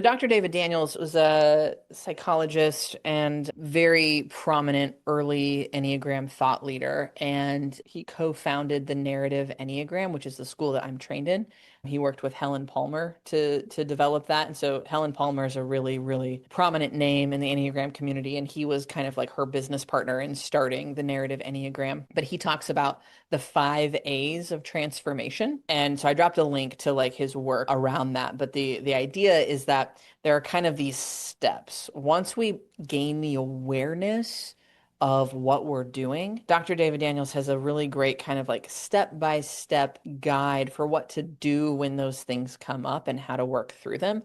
Dr. David Daniels was a psychologist and very prominent early Enneagram thought leader. And he co-founded the narrative Enneagram, which is the school that I'm trained in. He worked with Helen Palmer to develop that. And so Helen Palmer is a really, really prominent name in the Enneagram community. And he was kind of like her business partner in starting the narrative Enneagram. But he talks about the 5 A's of transformation. And so I dropped a link to like his work around that. But the idea is that there are kind of these steps. Once we gain the awareness of what we're doing, Dr. David Daniels has a really great kind of like step-by-step guide for what to do when those things come up and how to work through them.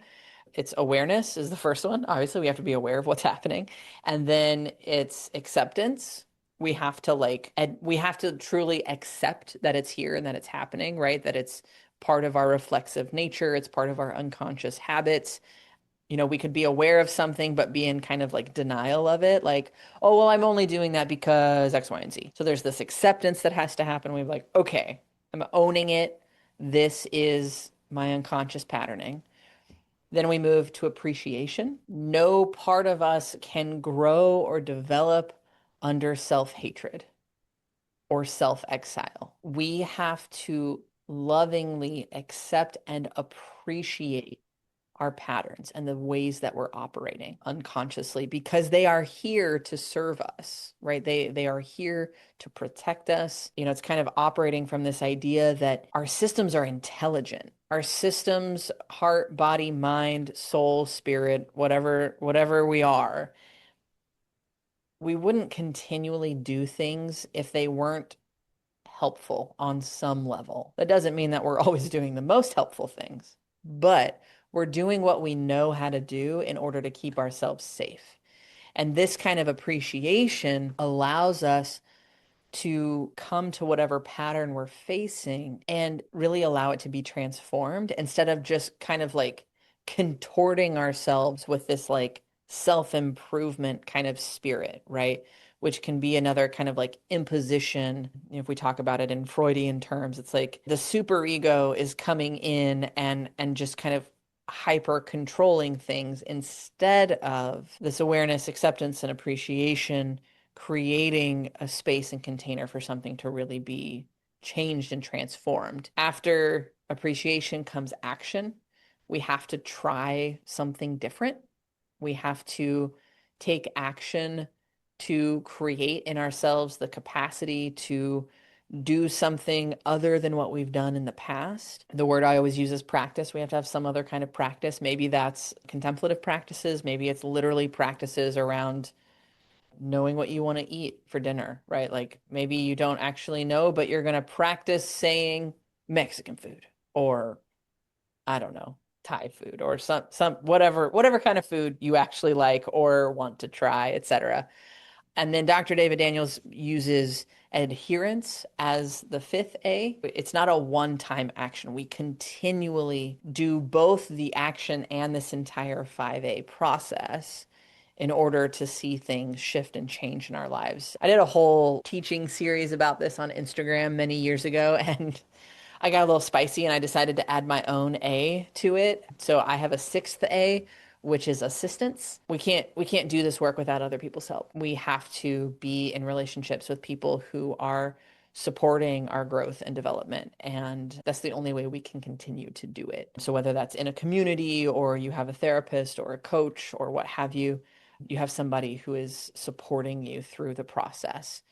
It's awareness is the first one. Obviously, we have to be aware of what's happening. And then it's acceptance. We have to truly accept that it's here and that it's happening, right? That it's part of our reflexive nature, it's part of our unconscious habits. We could be aware of something, but be in kind of like denial of it. Like, oh, well, I'm only doing that because X, Y, and Z. So there's this acceptance that has to happen. We're like, okay, I'm owning it. This is my unconscious patterning. Then we move to appreciation. No part of us can grow or develop under self-hatred or self-exile. We have to lovingly accept and appreciate our patterns and the ways that we're operating unconsciously because they are here to serve us, right? They are here to protect us. It's kind of operating from this idea that our systems are intelligent. Our systems, heart, body, mind, soul, spirit, whatever we wouldn't continually do things if they weren't helpful on some level. That doesn't mean that we're always doing the most helpful things, but we're doing what we know how to do in order to keep ourselves safe. And this kind of appreciation allows us to come to whatever pattern we're facing and really allow it to be transformed instead of just kind of like contorting ourselves with this like self-improvement kind of spirit, right? Which can be another kind of like imposition. If we talk about it in Freudian terms, it's like the superego is coming in and just kind of hyper controlling things instead of this awareness, acceptance, and appreciation creating a space and container for something to really be changed and transformed. After appreciation comes action. We have to try something different. We have to take action to create in ourselves the capacity to do something other than what we've done in the past. The word I always use is practice. We have to have some other kind of practice. Maybe that's contemplative practices. Maybe it's literally practices around knowing what you want to eat for dinner, right? Like maybe you don't actually know, but you're going to practice saying Mexican food or I don't know, Thai food or some whatever kind of food you actually like or want to try, etc. And then Dr. David Daniels uses adherence as the 5th A. It's not a one-time action. We continually do both the action and this entire 5A process in order to see things shift and change in our lives. I did a whole teaching series about this on Instagram many years ago, and I got a little spicy and I decided to add my own A to it. So I have a 6th A, which is assistance. We can't do this work without other people's help. We have to be in relationships with people who are supporting our growth and development. And that's the only way we can continue to do it. So whether that's in a community or you have a therapist or a coach or what have you, you have somebody who is supporting you through the process.